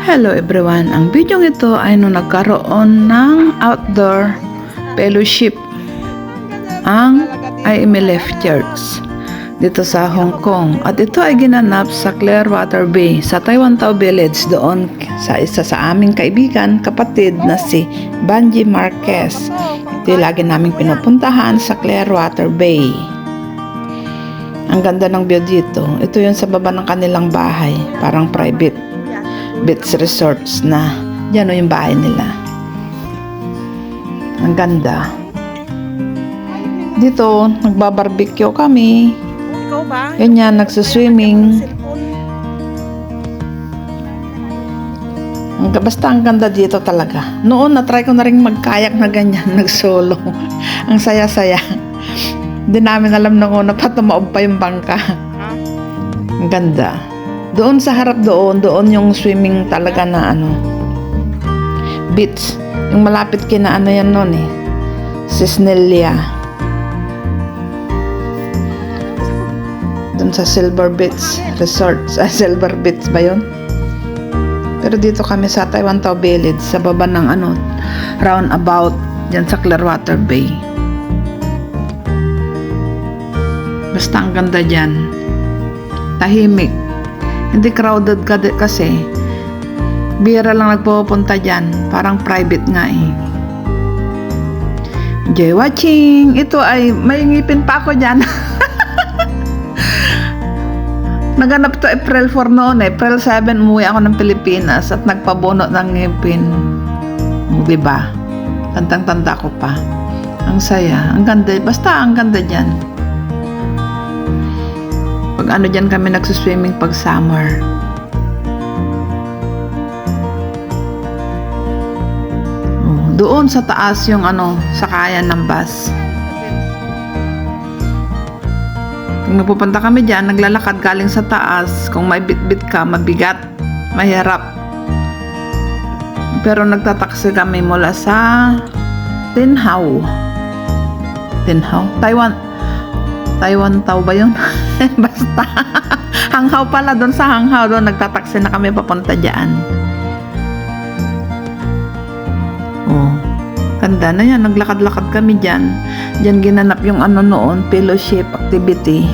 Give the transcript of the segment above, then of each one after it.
Hello everyone! Ang video ito ay nung nagkaroon ng outdoor fellowship ang IMLF Church dito sa Hong Kong. At ito ay ginanap sa Clearwater Bay sa Taiwan Tao Village, doon sa isa sa aming kaibigan, kapatid na si Banji Marquez. Ito yung lagi naming pinupuntahan sa Clearwater Bay. Ang ganda ng view dito. Ito yung sa baba ng kanilang bahay, parang private beach resorts na. Yan o yung bahay nila. Ang ganda. Dito, nagbabarbecue kami. Ikaw ba? Ganyan, nagsuswimming. Basta ang ganda dito talaga. Noon, na-try ko na rin magkayak na ganyan, nagsolo. Ang saya-saya. Hindi namin alam nung una pa tumaob pa yung bangka. Ang ganda. Doon sa harap doon yung swimming talaga na beach. Yung malapit kina yan noon Cisnelia. Doon sa Silver Beach Resort. Silver Beach ba yun? Pero dito kami sa Taiwan Tao Village, sa baba ng roundabout dyan sa Clearwater Bay. Basta ang ganda dyan. Tahimik. Hindi crowded kasi bira lang nagpupunta dyan, parang private nga Enjoy watching. Ito ay may ngipin pa ako dyan. Naganap to April 4 noon April 7 umuwi ako ng Pilipinas at nagpabuno ng ngipin. Diba? Tandang-tanda ko pa. Ang saya, ang ganda, basta ang ganda dyan. Pag dyan kami nagsuswimming pag summer. Doon sa taas yung sakayan ng bus. Kung napupunta kami dyan, naglalakad galing sa taas. Kung may bit-bit ka, mabigat, mahirap. Pero nagtataksi kami mula sa Tinhao. Taiwan Tao ba yun? Basta. Hanghao pala, doon sa Hanghao, doon nagtataksi na kami papunta dyan. Oh, ganda na yan. Naglakad-lakad kami dyan. Dyan ginanap yung noon, fellowship activity.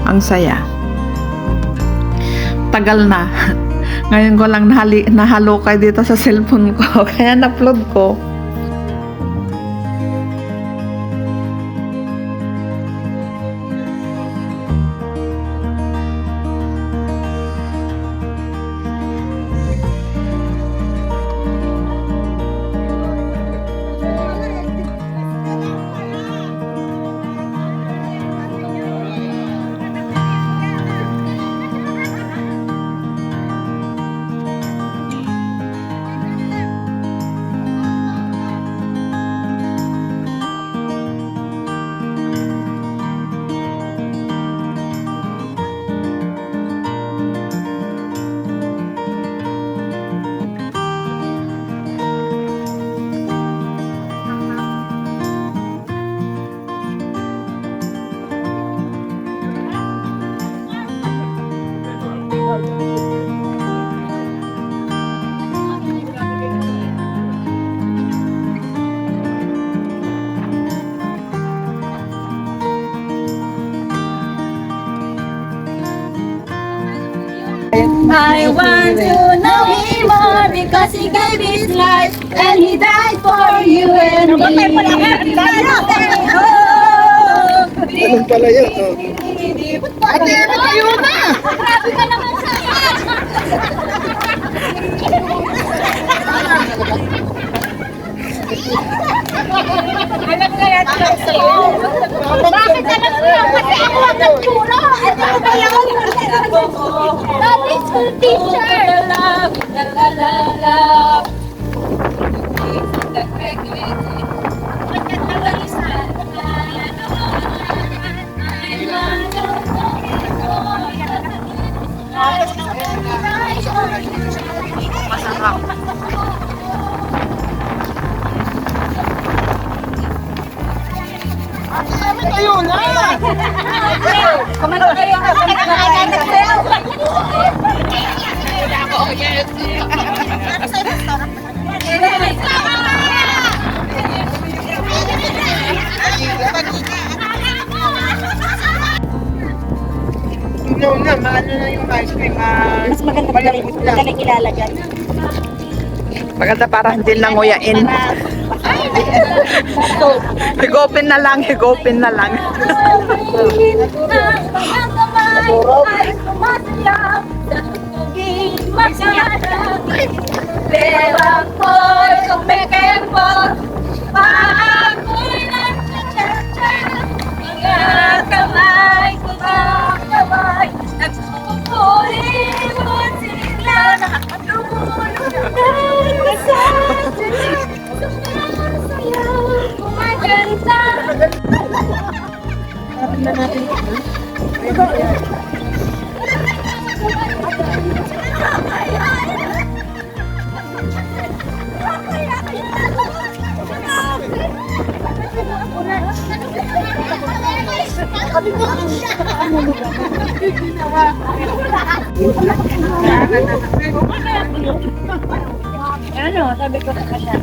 Ang saya. Tagal na. Ngayon ko lang nahalukay dito sa cellphone ko. Kaya na-upload ko. I want to know him more because he gave his life and he died for you and me. Anong pala yun? Ate, tayo na! Grabe ka naman sa alam ka yan sa'yo. Bakit alam mo yan? Kasi ako ang nagturo. Ito ba yun? Lovely school teacher. Masarap. Tayo na! Kumano kayo? Kumano kayo? Oh, yeah. No na, maano na yung ice cream. Mas maganda madaling ilalagay. Maganda para hindi lang nguyain. Higopin na lang, higopin na lang. Pero ako'y kumikempo, ako'y nagtsatsatsat, mga kamay ko ang kamay, nagpupulimon sila, tumulong na sa sila, sumasayaw, kumaganda. Ano, sabi ko sa kanya.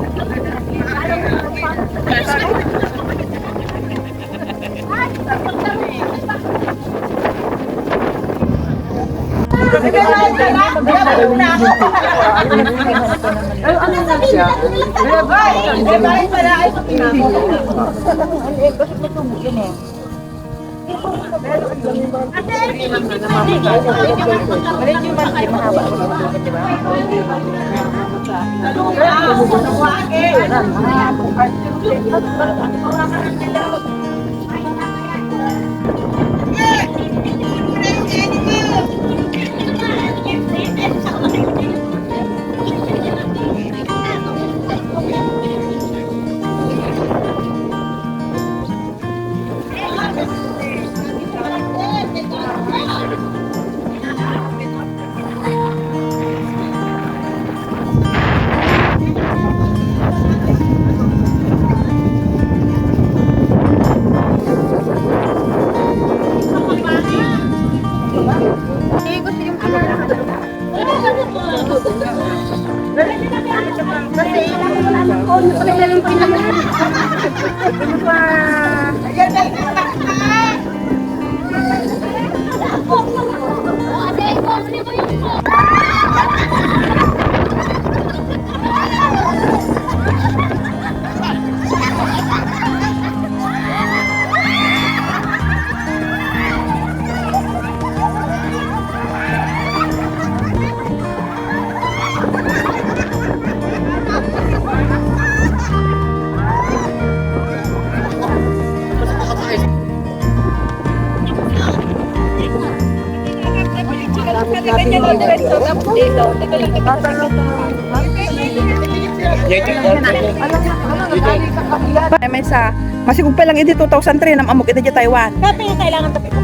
May sa masigug pa lang iti 2003 nam amok iti Taiwan. Dati yung kailangan tabi ko.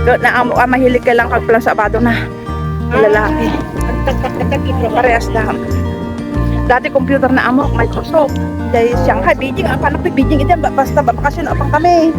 Do na amok mahilig ka lang kag plan sa abado na. Lalaki. Parehas na. Dati computer na amok Microsoft. Dahil Shanghai, Beijing, ang panak Beijing ito basta bakasyon apang kami.